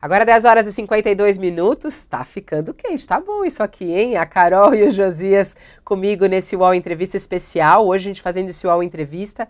Agora 10 horas e 52 minutos, tá ficando quente, tá bom isso aqui, hein? A Carol e o Josias comigo nesse UOL Entrevista especial, hoje a gente fazendo esse UOL Entrevista,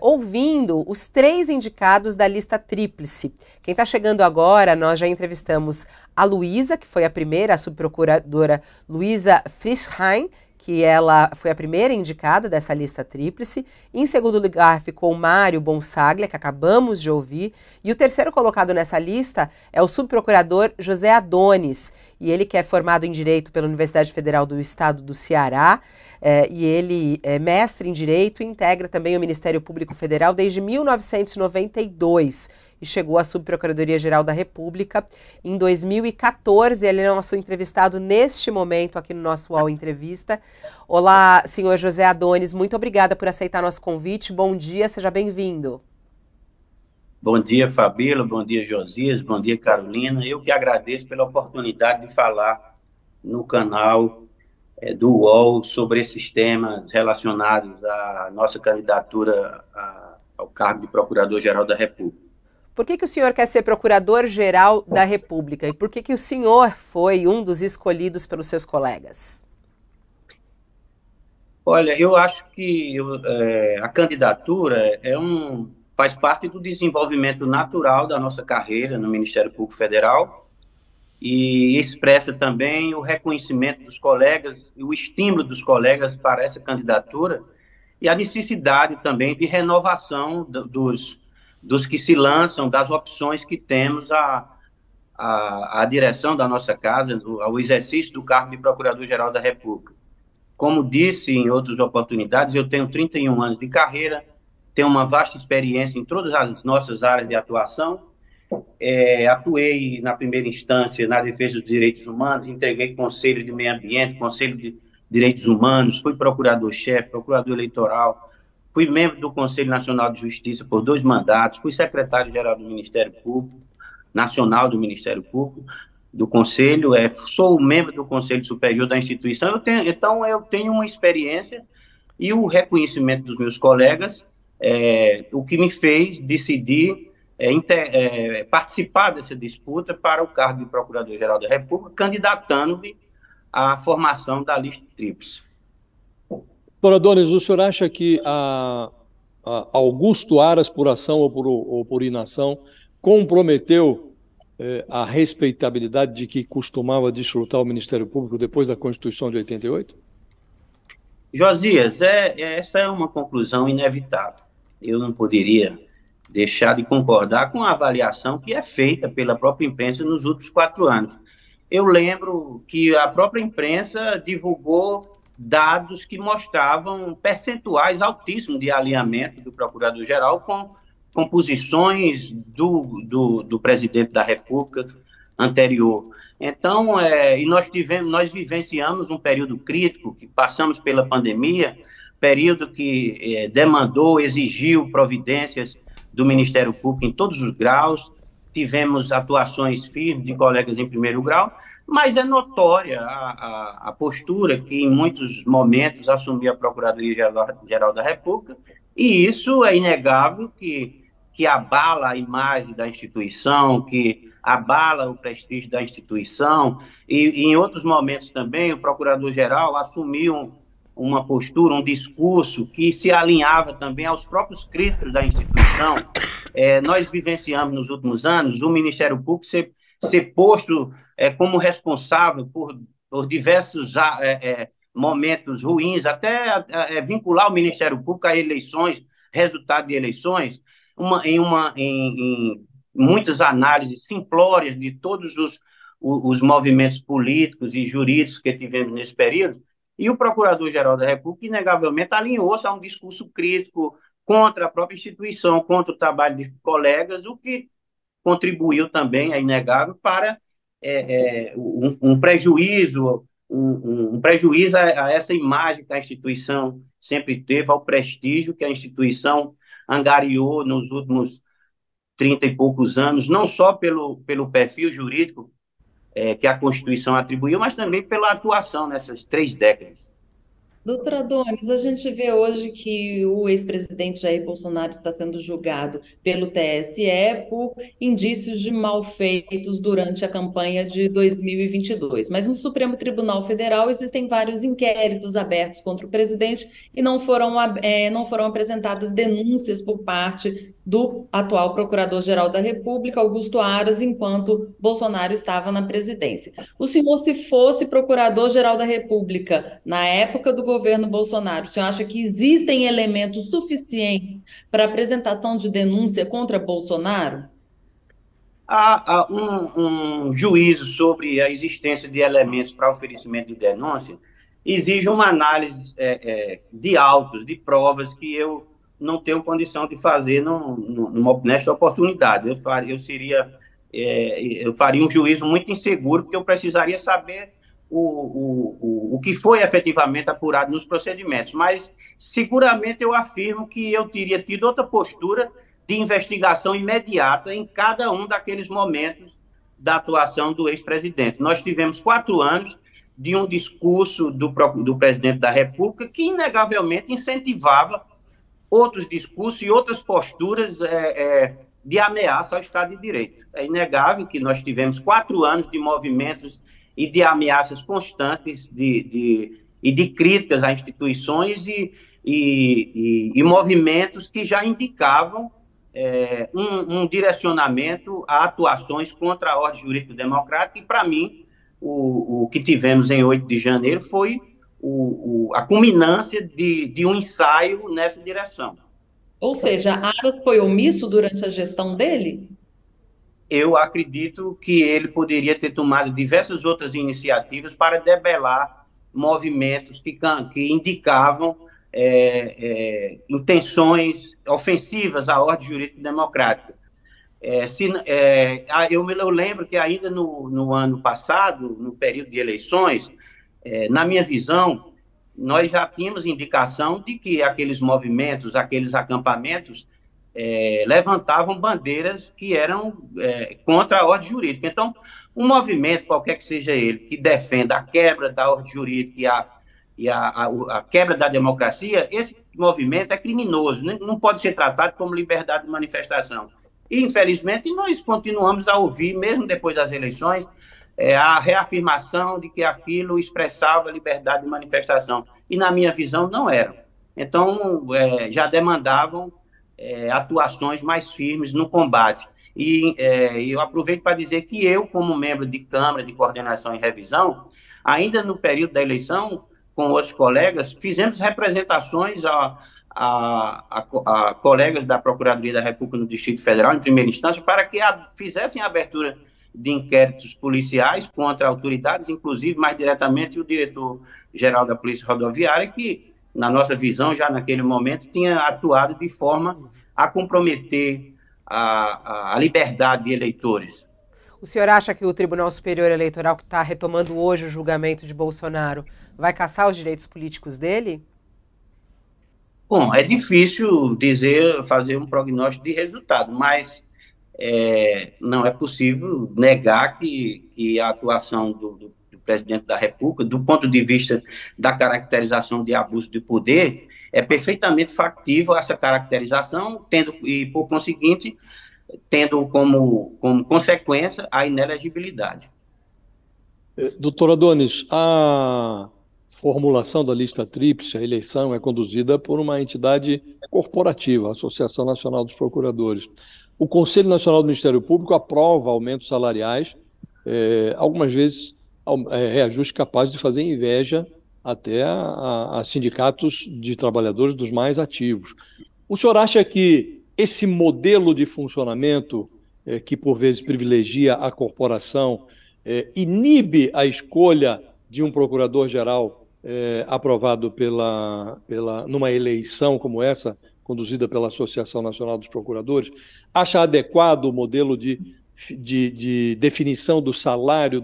ouvindo os 3 indicados da lista tríplice. Quem tá chegando agora, nós já entrevistamos a Luísa, que foi a primeira, a subprocuradora Luísa Frischheim, que ela foi a primeira indicada dessa lista tríplice. Em segundo lugar ficou o Mário Bonsaglia, que acabamos de ouvir. E o terceiro colocado nessa lista é o subprocurador José Adonis. E ele que é formado em Direito pela Universidade Federal do Estado do Ceará. E ele é mestre em Direito e integra também o Ministério Público Federal desde 1992. E chegou à Subprocuradoria-Geral da República em 2014. Ele é nosso entrevistado neste momento aqui no nosso UOL Entrevista. Olá, senhor José Adonis, muito obrigada por aceitar nosso convite. Bom dia, seja bem-vindo. Bom dia, Fabíola, bom dia, Josias, bom dia, Carolina. Eu que agradeço pela oportunidade de falar no canal do UOL sobre esses temas relacionados à nossa candidatura ao cargo de Procurador-Geral da República. Por que o senhor quer ser Procurador-Geral da República? E por que o senhor foi um dos escolhidos pelos seus colegas? Olha, eu acho que a candidatura faz parte do desenvolvimento natural da nossa carreira no Ministério Público Federal e expressa também o reconhecimento dos colegas e o estímulo dos colegas para essa candidatura e a necessidade também de renovação dos que se lançam, das opções que temos à direção da nossa casa, ao exercício do cargo de Procurador-Geral da República. Como disse em outras oportunidades, eu tenho 31 anos de carreira, tenho uma vasta experiência em todas as nossas áreas de atuação. Atuei na primeira instância na defesa dos direitos humanos, entreguei Conselho de Meio Ambiente, Conselho de Direitos Humanos, fui procurador-chefe, procurador eleitoral, fui membro do Conselho Nacional de Justiça por 2 mandatos, fui secretário-geral do Ministério Público, nacional do Ministério Público, do Conselho, sou membro do Conselho Superior da instituição, então eu tenho uma experiência e o reconhecimento dos meus colegas, o que me fez decidir participar dessa disputa para o cargo de Procurador-Geral da República, candidatando-me à formação da lista tríplice. Doutor Adonis, o senhor acha que a Augusto Aras, por ação ou por inação, comprometeu a respeitabilidade de que costumava desfrutar o Ministério Público depois da Constituição de 88? Josias, essa é uma conclusão inevitável. Eu não poderia deixar de concordar com a avaliação que é feita pela própria imprensa nos últimos 4 anos. Eu lembro que a própria imprensa divulgou dados que mostravam percentuais altíssimos de alinhamento do Procurador-Geral com posições do presidente da República anterior. Então, e nós vivenciamos um período crítico, que passamos pela pandemia, período que demandou, exigiu providências do Ministério Público em todos os graus, tivemos atuações firmes de colegas em primeiro grau, mas é notória a postura que em muitos momentos assumia a Procuradoria-Geral da República, e isso é inegável que abala a imagem da instituição, que abala o prestígio da instituição, e em outros momentos também o Procurador-Geral assumiu uma postura, um discurso que se alinhava também aos próprios críticos da instituição. Nós vivenciamos nos últimos anos o Ministério Público ser posto como responsável por diversos momentos ruins, até vincular o Ministério Público a eleições, resultado de eleições, em muitas análises simplórias de todos os movimentos políticos e jurídicos que tivemos nesse período, e o Procurador-Geral da República, inegavelmente, alinhou-se a um discurso crítico contra a própria instituição, contra o trabalho de colegas, o que contribuiu também, é inegável, para um prejuízo, um prejuízo a essa imagem que a instituição sempre teve, ao prestígio que a instituição angariou nos últimos 30 e poucos anos, não só pelo perfil jurídico que a Constituição atribuiu, mas também pela atuação nessas 3 décadas. Doutora Donis, a gente vê hoje que o ex-presidente Jair Bolsonaro está sendo julgado pelo TSE por indícios de malfeitos durante a campanha de 2022. Mas no Supremo Tribunal Federal existem vários inquéritos abertos contra o presidente e não foram apresentadas denúncias por parte do atual Procurador-Geral da República, Augusto Aras, enquanto Bolsonaro estava na presidência. O senhor, se fosse Procurador-Geral da República na época do governo Bolsonaro, o senhor acha que existem elementos suficientes para apresentação de denúncia contra Bolsonaro? Há um juízo sobre a existência de elementos para oferecimento de denúncia exige uma análise de autos, de provas que eu não tenho condição de fazer nesta oportunidade. Eu faria um juízo muito inseguro, porque eu precisaria saber o que foi efetivamente apurado nos procedimentos. Mas, seguramente, eu afirmo que eu teria tido outra postura de investigação imediata em cada um daqueles momentos da atuação do ex-presidente. Nós tivemos 4 anos de um discurso do presidente da República que, inegavelmente, incentivava outros discursos e outras posturas de ameaça ao Estado de Direito. É inegável que nós tivemos 4 anos de movimentos e de ameaças constantes e de críticas a instituições e movimentos que já indicavam um direcionamento a atuações contra a ordem jurídica democrática, e, para mim, o que tivemos em 8 de janeiro foi a culminância de um ensaio nessa direção. Ou seja, Aras foi omisso durante a gestão dele? Eu acredito que ele poderia ter tomado diversas outras iniciativas para debelar movimentos que indicavam intenções ofensivas à ordem jurídica democrática. Eu lembro que ainda no ano passado, no período de eleições, na minha visão, nós já tínhamos indicação de que aqueles movimentos, aqueles acampamentos, levantavam bandeiras que eram contra a ordem jurídica. Então, um movimento, qualquer que seja ele, que defenda a quebra da ordem jurídica e a quebra da democracia, esse movimento é criminoso, né? Não pode ser tratado como liberdade de manifestação. E, infelizmente, nós continuamos a ouvir, mesmo depois das eleições, a reafirmação de que aquilo expressava liberdade de manifestação. E, na minha visão, não era. Então, já demandavam atuações mais firmes no combate. E eu aproveito para dizer que eu, como membro de Câmara de Coordenação e Revisão, ainda no período da eleição, com outros colegas, fizemos representações a colegas da Procuradoria da República no Distrito Federal, em primeira instância, para que fizessem a abertura de inquéritos policiais contra autoridades, inclusive, mais diretamente, o diretor-geral da Polícia Rodoviária, que, na nossa visão, já naquele momento, tinha atuado de forma a comprometer a liberdade de eleitores. O senhor acha que o Tribunal Superior Eleitoral, que está retomando hoje o julgamento de Bolsonaro, vai cassar os direitos políticos dele? Bom, é difícil fazer um prognóstico de resultado, mas não é possível negar que a atuação do presidente da República, do ponto de vista da caracterização de abuso de poder, é perfeitamente factível essa caracterização, e, por conseguinte, tendo como consequência a inelegibilidade. Doutora Donis, a formulação da lista tríplice, a eleição, é conduzida por uma entidade corporativa, a Associação Nacional dos Procuradores. O Conselho Nacional do Ministério Público aprova aumentos salariais, algumas vezes reajustes capazes de fazer inveja até a sindicatos de trabalhadores dos mais ativos. O senhor acha que esse modelo de funcionamento, que por vezes privilegia a corporação, inibe a escolha de um procurador-geral aprovado numa eleição como essa, conduzida pela Associação Nacional dos Procuradores? Acha adequado o modelo de definição do salário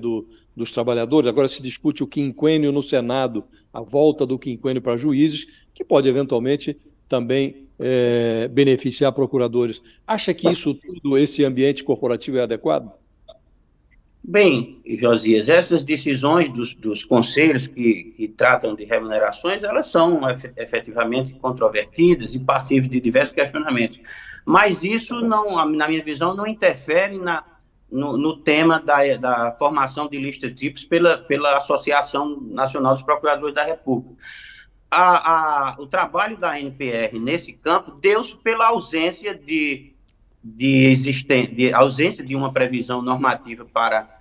dos trabalhadores? Agora se discute o quinquênio no Senado, a volta do quinquênio para juízes, que pode eventualmente também beneficiar procuradores. Acha que isso tudo, esse ambiente corporativo, é adequado? Bem, Josias, essas decisões dos conselhos que tratam de remunerações, elas são efetivamente controvertidas e passíveis de diversos questionamentos. Mas isso, não, na minha visão, não interfere no tema da formação de lista tríplice pela Associação Nacional dos Procuradores da República. O trabalho da ANPR nesse campo deu-se pela ausência ausência de uma previsão normativa para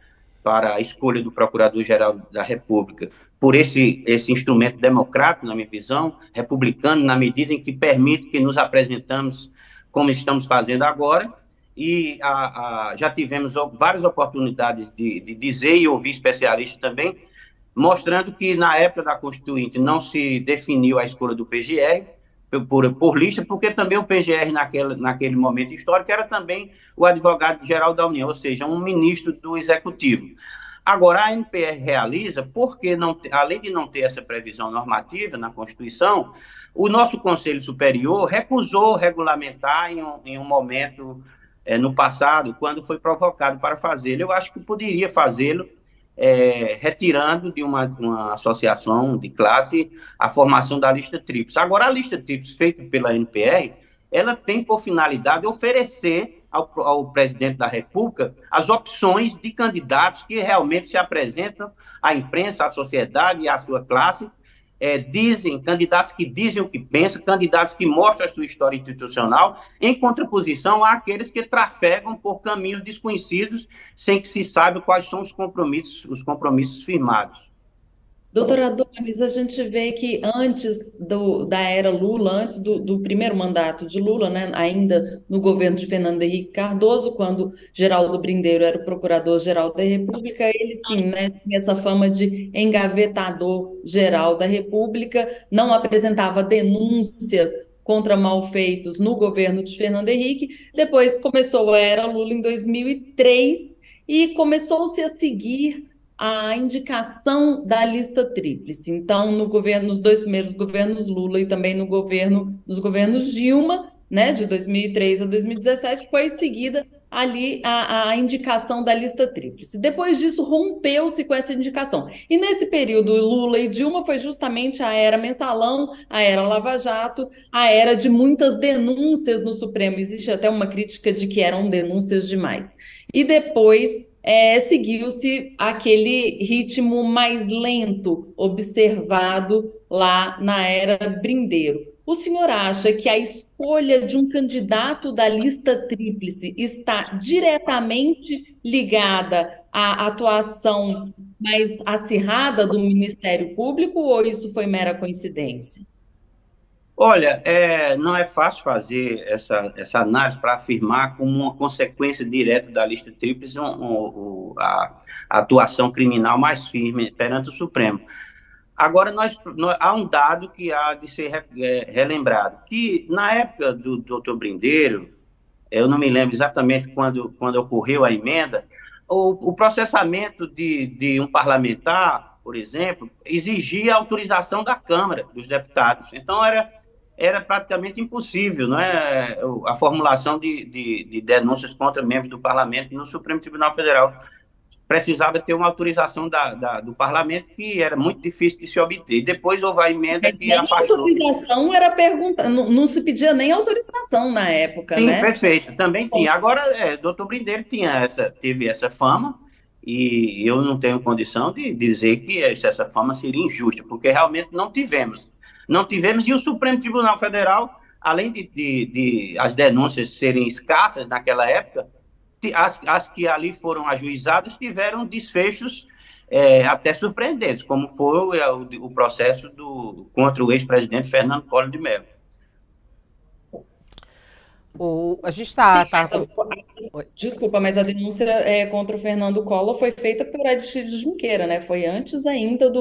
a escolha do Procurador-Geral da República, por esse instrumento democrático, na minha visão, republicano, na medida em que permite que nos apresentamos como estamos fazendo agora, e já tivemos várias oportunidades de dizer e ouvir especialistas também, mostrando que na época da Constituinte não se definiu a escolha do PGR por lista, porque também o PGR naquele momento histórico era também o advogado-geral da União, ou seja, um ministro do Executivo. Agora, a ANPR realiza, porque além de não ter essa previsão normativa na Constituição, o nosso Conselho Superior recusou regulamentar em um momento no passado, quando foi provocado para fazê-lo. Eu acho que poderia fazê-lo retirando de uma associação de classe a formação da lista tríplice. Agora, a lista tríplice feita pela ANPR, ela tem por finalidade oferecer ao presidente da República as opções de candidatos que realmente se apresentam à imprensa, à sociedade e à sua classe, candidatos que dizem o que pensam, candidatos que mostram a sua história institucional, em contraposição àqueles que trafegam por caminhos desconhecidos, sem que se saiba quais são os compromissos firmados. Doutor Adonis, a gente vê que antes da era Lula, antes do primeiro mandato de Lula, né, ainda no governo de Fernando Henrique Cardoso, quando Geraldo Brindeiro era o Procurador-Geral da República, ele sim, né, tinha essa fama de engavetador-geral da República, não apresentava denúncias contra malfeitos no governo de Fernando Henrique. Depois começou a era Lula em 2003 e começou-se a seguir a indicação da lista tríplice. Então, nos dois primeiros governos Lula e também nos governos Dilma, né, de 2003 a 2017, foi seguida ali a indicação da lista tríplice. Depois disso, rompeu-se com essa indicação. E nesse período, Lula e Dilma foi justamente a era mensalão, a era Lava Jato, a era de muitas denúncias no Supremo. Existe até uma crítica de que eram denúncias demais. E depois seguiu-se aquele ritmo mais lento observado lá na era Brindeiro. O senhor acha que a escolha de um candidato da lista tríplice está diretamente ligada à atuação mais acirrada do Ministério Público ou isso foi mera coincidência? Olha, não é fácil fazer essa análise para afirmar como uma consequência direta da lista tríplice a atuação criminal mais firme perante o Supremo. Agora, há um dado que há de ser relembrado, que na época do doutor Brindeiro, eu não me lembro exatamente quando ocorreu a emenda, o processamento de um parlamentar, por exemplo, exigia a autorização da Câmara dos Deputados. Então, era praticamente impossível, não é, a formulação de denúncias contra membros do parlamento no Supremo Tribunal Federal. Precisava ter uma autorização do parlamento, que era muito difícil de se obter. Depois houve a emenda que afastou. Autorização era pergunta, não se pedia nem autorização na época, sim, né? Perfeito, também tinha. Agora, doutor Brindeiro teve essa fama, e eu não tenho condição de dizer que essa fama seria injusta, porque realmente não tivemos. Não tivemos, e o Supremo Tribunal Federal, além de as denúncias serem escassas naquela época, as que ali foram ajuizadas tiveram desfechos até surpreendentes, como foi o processo contra o ex-presidente Fernando Collor de Mello. A gente está... Desculpa, mas a denúncia contra o Fernando Collor foi feita por Aristides Junqueira, né? Foi antes ainda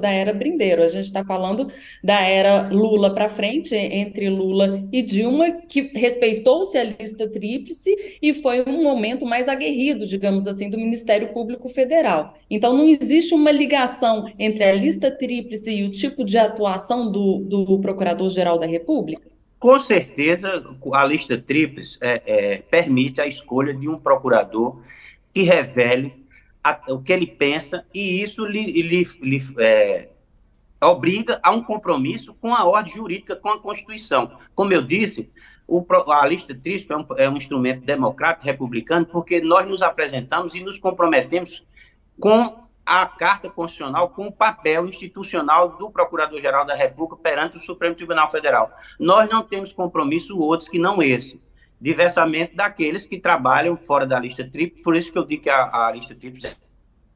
da era Brindeiro. A gente está falando da era Lula para frente, entre Lula e Dilma, que respeitou-se a lista tríplice e foi um momento mais aguerrido, digamos assim, do Ministério Público Federal. Então, não existe uma ligação entre a lista tríplice e o tipo de atuação do Procurador-Geral da República? Com certeza, a lista tríplice permite a escolha de um procurador que revele o que ele pensa, e isso lhe obriga a um compromisso com a ordem jurídica, com a Constituição. Como eu disse, a lista tríplice é um instrumento democrático, republicano, porque nós nos apresentamos e nos comprometemos com a Carta Constitucional, com o papel institucional do Procurador-Geral da República perante o Supremo Tribunal Federal. Nós não temos compromisso outros que não esse, diversamente daqueles que trabalham fora da lista tríplice, por isso que eu digo que a lista tríplice é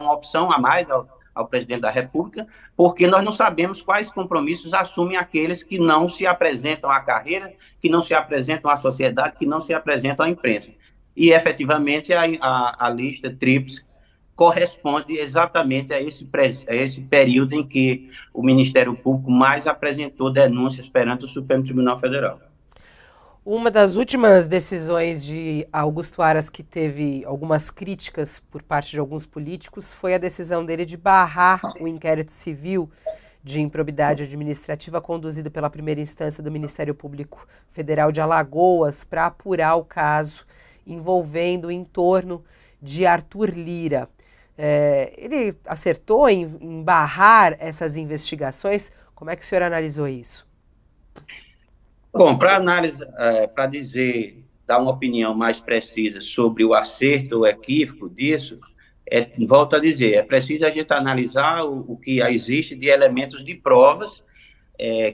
uma opção a mais ao presidente da República, porque nós não sabemos quais compromissos assumem aqueles que não se apresentam à carreira, que não se apresentam à sociedade, que não se apresentam à imprensa. E, efetivamente, a lista tríplice corresponde exatamente a esse período em que o Ministério Público mais apresentou denúncias perante o Supremo Tribunal Federal. Uma das últimas decisões de Augusto Aras que teve algumas críticas por parte de alguns políticos foi a decisão dele de barrar o inquérito civil de improbidade administrativa conduzido pela primeira instância do Ministério Público Federal de Alagoas para apurar o caso envolvendo o entorno de Arthur Lira. Ele acertou em barrar essas investigações? Como é que o senhor analisou isso? Bom, para análise, para dar uma opinião mais precisa sobre o acerto ou equívoco disso, volto a dizer, é preciso a gente analisar o que existe de elementos de provas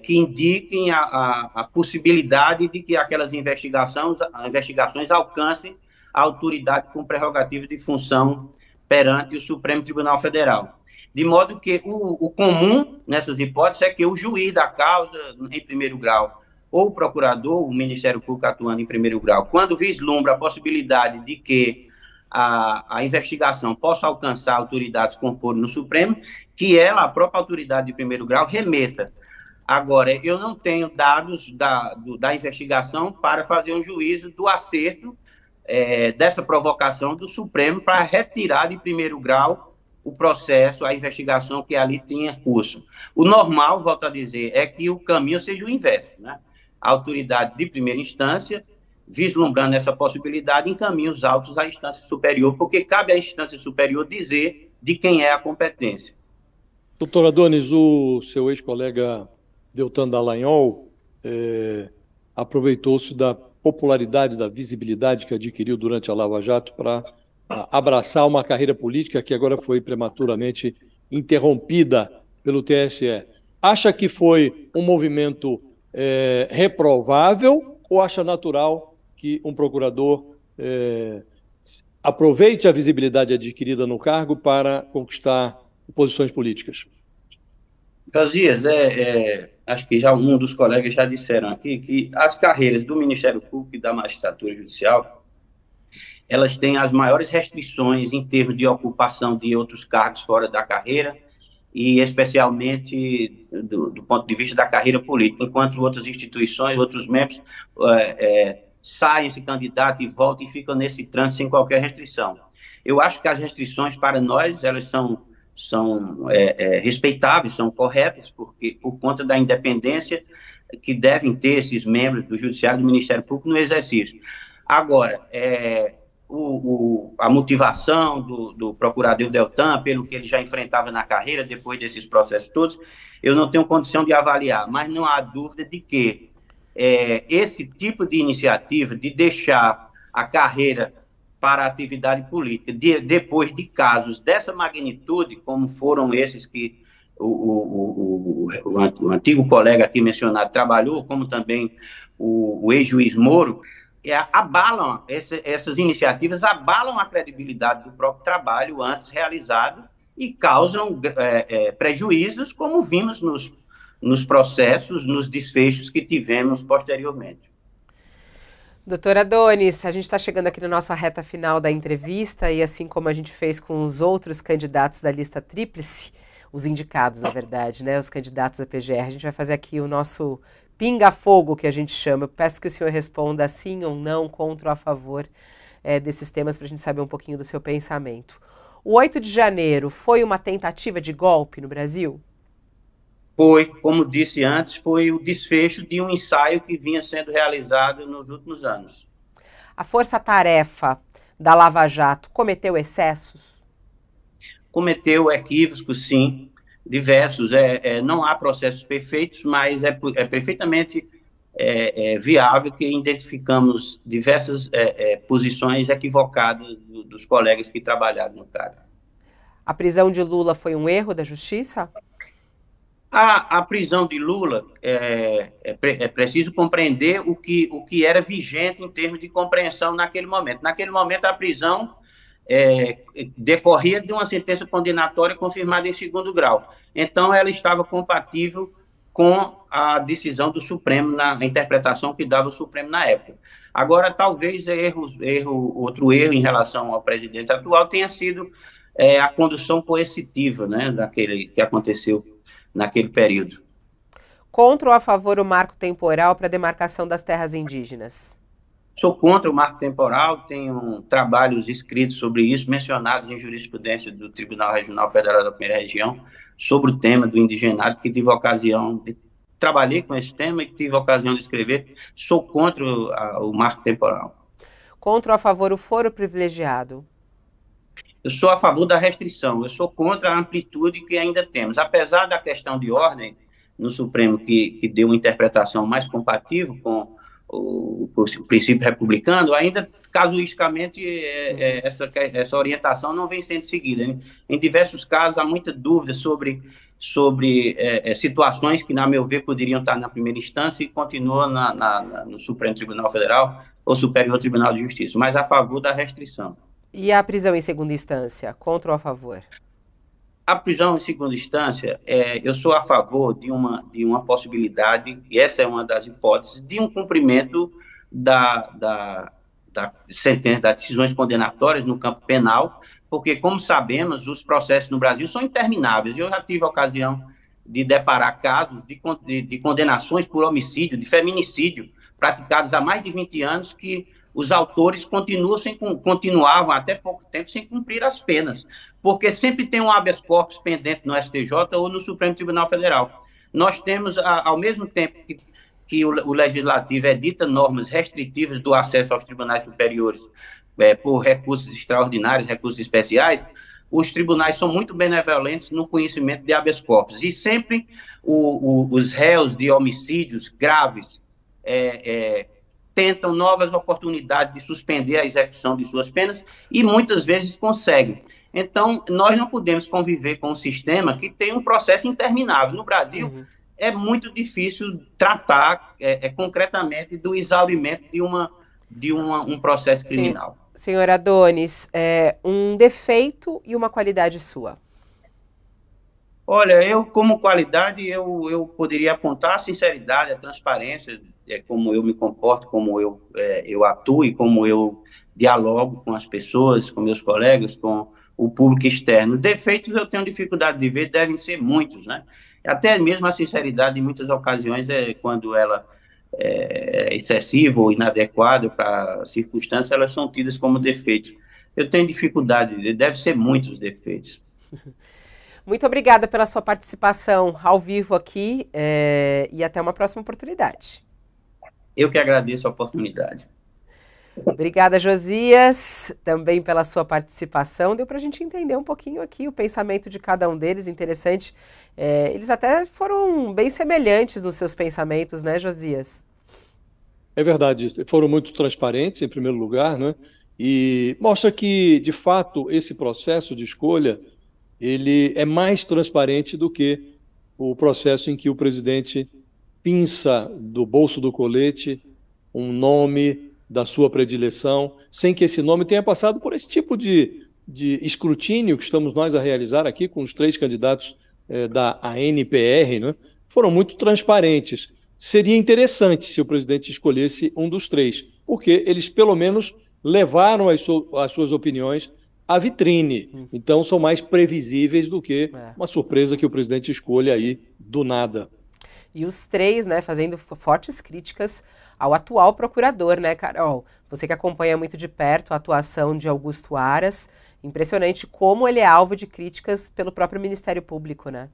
que indiquem a possibilidade de que aquelas investigações alcancem a autoridade com prerrogativa de função perante o Supremo Tribunal Federal. De modo que o comum nessas hipóteses é que o juiz da causa, em primeiro grau, ou o procurador, o Ministério Público atuando em primeiro grau, quando vislumbra a possibilidade de que a investigação possa alcançar autoridades conforme no Supremo, que ela, a própria autoridade de primeiro grau, remeta. Agora, eu não tenho dados da investigação para fazer um juízo do acerto dessa provocação do Supremo para retirar de primeiro grau o processo, a investigação que ali tinha curso. O normal, volto a dizer, é que o caminho seja o inverso, né? A autoridade de primeira instância, vislumbrando essa possibilidade, encaminha os autos à instância superior, porque cabe à instância superior dizer de quem é a competência. Doutor Adonis, o seu ex-colega Deltan Dallagnol aproveitou-se da popularidade, da visibilidade que adquiriu durante a Lava Jato para abraçar uma carreira política que agora foi prematuramente interrompida pelo TSE. Acha que foi um movimento reprovável ou acha natural que um procurador aproveite a visibilidade adquirida no cargo para conquistar posições políticas? Josias, acho que já um dos colegas já disseram aqui que as carreiras do Ministério Público e da Magistratura Judicial, elas têm as maiores restrições em termos de ocupação de outros cargos fora da carreira e especialmente do ponto de vista da carreira política, enquanto outras instituições, outros membros saem, se candidatam e voltam e ficam nesse trânsito sem qualquer restrição. Eu acho que as restrições para nós, elas são respeitáveis, são corretas, porque por conta da independência que devem ter esses membros do Judiciário e do Ministério Público no exercício. Agora, a motivação do procurador Deltan, pelo que ele já enfrentava na carreira, depois desses processos todos, eu não tenho condição de avaliar, mas não há dúvida de que esse tipo de iniciativa de deixar a carreira para a atividade política, depois de casos dessa magnitude, como foram esses que o antigo colega aqui mencionado trabalhou, como também o ex-juiz Moro, essas iniciativas abalam a credibilidade do próprio trabalho antes realizado e causam prejuízos, como vimos nos processos, nos desfechos que tivemos posteriormente. Doutora Adonis, a gente está chegando aqui na nossa reta final da entrevista e assim como a gente fez com os outros candidatos da lista tríplice, os indicados, na verdade, né, os candidatos à PGR, a gente vai fazer aqui o nosso pinga-fogo, que a gente chama. Eu peço que o senhor responda sim ou não, contra ou a favor desses temas, para a gente saber um pouquinho do seu pensamento. O 8 de janeiro foi uma tentativa de golpe no Brasil? Foi, como disse antes, foi o desfecho de um ensaio que vinha sendo realizado nos últimos anos. A força-tarefa da Lava Jato cometeu excessos? cometeu equívocos, sim, diversos. Não há processos perfeitos, mas é perfeitamente viável que identificamos diversas posições equivocadas dos colegas que trabalharam no cargo. A prisão de Lula foi um erro da justiça? A prisão de Lula, é preciso compreender o que era vigente em termos de compreensão naquele momento. Naquele momento, a prisão decorria de uma sentença condenatória confirmada em segundo grau. Então, ela estava compatível com a decisão do Supremo, na interpretação que dava o Supremo na época. Agora, talvez outro erro em relação ao presidente atual tenha sido a condução coercitiva, né, daquele que aconteceu naquele período. Contra ou a favor o marco temporal para a demarcação das terras indígenas? Sou contra o marco temporal, tenho trabalhos escritos sobre isso, mencionados em jurisprudência do Tribunal Regional Federal da Primeira Região, sobre o tema do indigenato, que tive ocasião de... Trabalhei com esse tema e tive ocasião de escrever. Sou contra o marco temporal. Contra ou a favor o foro privilegiado? Eu sou a favor da restrição, eu sou contra a amplitude que ainda temos. Apesar da questão de ordem no Supremo, que deu uma interpretação mais compatível com o princípio republicano, ainda casuisticamente essa orientação não vem sendo seguida, né? Em diversos casos há muita dúvida sobre situações que, na meu ver, poderiam estar na primeira instância e continuam no Supremo Tribunal Federal ou Superior Tribunal de Justiça, mas a favor da restrição. E a prisão em segunda instância, contra ou a favor? A prisão em segunda instância, eu sou a favor de uma possibilidade, e essa é uma das hipóteses, de um cumprimento das decisões condenatórias no campo penal, porque, como sabemos, os processos no Brasil são intermináveis. Eu já tive a ocasião de deparar casos de condenações por homicídio, de feminicídio, praticados há mais de 20 anos, que os autores continuavam até pouco tempo sem cumprir as penas, porque sempre tem um habeas corpus pendente no STJ ou no Supremo Tribunal Federal. Nós temos, ao mesmo tempo que o Legislativo edita normas restritivas do acesso aos tribunais superiores por recursos extraordinários, recursos especiais, os tribunais são muito benevolentes no conhecimento de habeas corpus, e sempre os réus de homicídios graves tentam novas oportunidades de suspender a execução de suas penas e muitas vezes conseguem. Então, nós não podemos conviver com um sistema que tem um processo interminável. No Brasil, é muito difícil tratar concretamente do exaurimento de um processo criminal. Senhor Adonis, um defeito e uma qualidade sua? Olha, eu como qualidade, eu poderia apontar a sinceridade, a transparência, como eu me comporto, como eu atuo e como eu dialogo com as pessoas, com meus colegas, com o público externo. Defeitos eu tenho dificuldade de ver, devem ser muitos, né? Até mesmo a sinceridade, em muitas ocasiões, quando ela é excessiva ou inadequada para a circunstância, elas são tidas como defeitos. Eu tenho dificuldade, deve ser muitos defeitos. Muito obrigada pela sua participação ao vivo aqui e até uma próxima oportunidade. Eu que agradeço a oportunidade. Obrigada, Josias, também pela sua participação. Deu para a gente entender um pouquinho aqui o pensamento de cada um deles, interessante. Eles até foram bem semelhantes nos seus pensamentos, né, Josias? É verdade, foram muito transparentes, em primeiro lugar, né? E mostra que, de fato, esse processo de escolha ele é mais transparente do que o processo em que o presidente pinça do bolso do colete um nome da sua predileção, sem que esse nome tenha passado por esse tipo de escrutínio que estamos nós a realizar aqui com os 3 candidatos da ANPR, né? Foram muito transparentes. Seria interessante se o presidente escolhesse um dos 3, porque eles pelo menos levaram as suas opiniões à vitrine. Então são mais previsíveis do que uma surpresa que o presidente escolha aí do nada. E os 3, né, fazendo fortes críticas ao atual procurador, né, Carol? Você que acompanha muito de perto a atuação de Augusto Aras, impressionante como ele é alvo de críticas pelo próprio Ministério Público, né?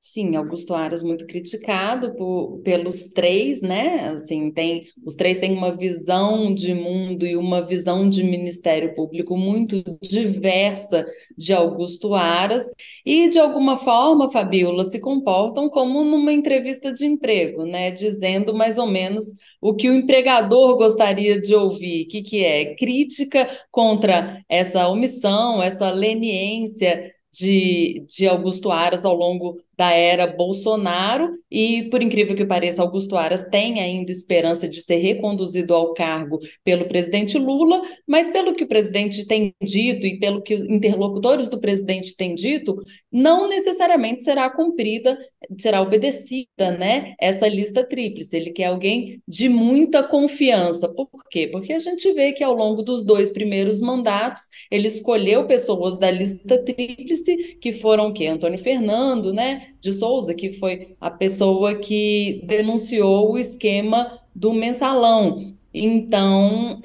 Sim, Augusto Aras muito criticado pelos três, né? Assim, os três têm uma visão de mundo e uma visão de Ministério Público muito diversa de Augusto Aras e, de alguma forma, Fabíola, se comportam como numa entrevista de emprego, né? Dizendo mais ou menos o que o empregador gostaria de ouvir, que é crítica contra essa omissão, essa leniência de Augusto Aras ao longo da era Bolsonaro e, por incrível que pareça, Augusto Aras tem ainda esperança de ser reconduzido ao cargo pelo presidente Lula, mas pelo que o presidente tem dito e pelo que os interlocutores do presidente têm dito, não necessariamente será obedecida, né, essa lista tríplice. Ele quer alguém de muita confiança. Por quê? Porque a gente vê que ao longo dos 2 primeiros mandatos, ele escolheu pessoas da lista tríplice, que foram o quê? Antônio Fernando, né, de Souza, que foi a pessoa que denunciou o esquema do mensalão. Então,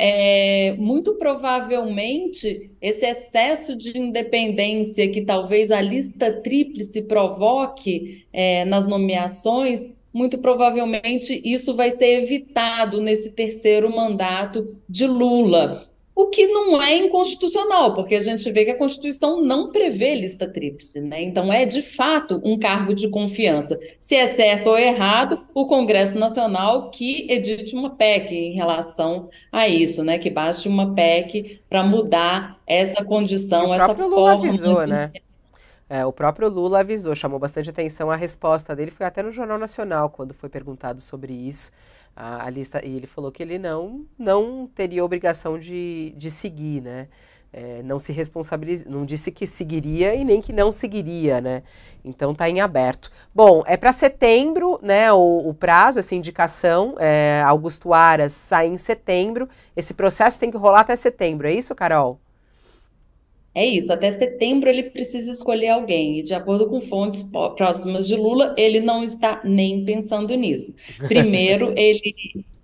muito provavelmente, esse excesso de independência que talvez a lista tríplice provoque, nas nomeações, muito provavelmente isso vai ser evitado nesse terceiro mandato de Lula. O que não é inconstitucional, porque a gente vê que a Constituição não prevê lista tríplice, né? Então é de fato um cargo de confiança. Se é certo ou errado, o Congresso Nacional que edite uma PEC em relação a isso, né? Que baixe uma PEC para mudar essa E o condição, essa próprio Lula forma avisou, de... né? O próprio Lula avisou, chamou bastante atenção a resposta dele, foi até no Jornal Nacional, quando foi perguntado sobre isso, a lista, e ele falou que ele não teria obrigação de seguir, né? Não se responsabiliza, não disse que seguiria e nem que não seguiria, né? Então tá em aberto. Bom, é para setembro, né? O prazo, essa indicação, Augusto Aras sai em setembro. Esse processo tem que rolar até setembro, é isso, Carol? É isso, até setembro ele precisa escolher alguém, e de acordo com fontes próximas de Lula, ele não está nem pensando nisso. Primeiro, ele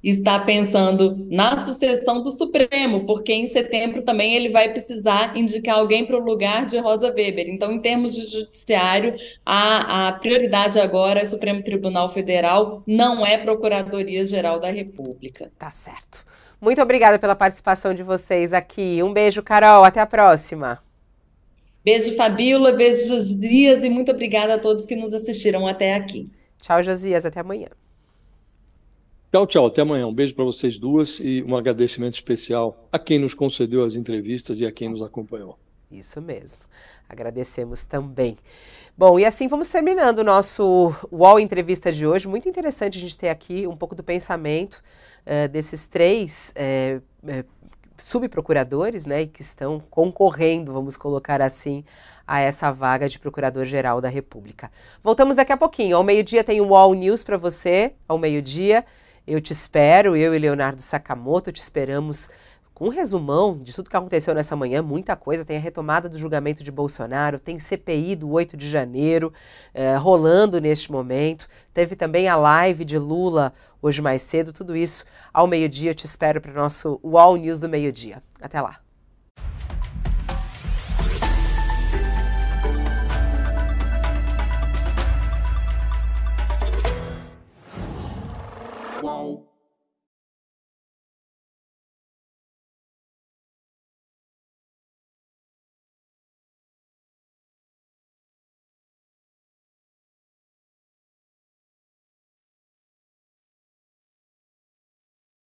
está pensando na sucessão do Supremo, porque em setembro também ele vai precisar indicar alguém para o lugar de Rosa Weber. Então, em termos de judiciário, a prioridade agora é o Supremo Tribunal Federal, não é Procuradoria-Geral da República. Tá certo. Muito obrigada pela participação de vocês aqui. Um beijo, Carol. Até a próxima. Beijo, Fabíola, beijo, Josias, e muito obrigada a todos que nos assistiram até aqui. Tchau, Josias. Até amanhã. Tchau, tchau. Até amanhã. Um beijo para vocês duas e um agradecimento especial a quem nos concedeu as entrevistas e a quem nos acompanhou. Isso mesmo. Agradecemos também. Bom, e assim vamos terminando o nosso UOL Entrevista de hoje. Muito interessante a gente ter aqui um pouco do pensamento desses três subprocuradores, né, que estão concorrendo, vamos colocar assim, a essa vaga de Procurador-Geral da República. Voltamos daqui a pouquinho. Ao meio-dia tem o UOL News para você, ao meio-dia. Eu te espero, eu e Leonardo Sakamoto te esperamos com um resumão de tudo que aconteceu nessa manhã, muita coisa. Tem a retomada do julgamento de Bolsonaro, tem CPI do 8 de janeiro rolando neste momento. Teve também a live de Lula hoje mais cedo, tudo isso ao meio-dia. Eu te espero para o nosso UOL News do meio-dia. Até lá.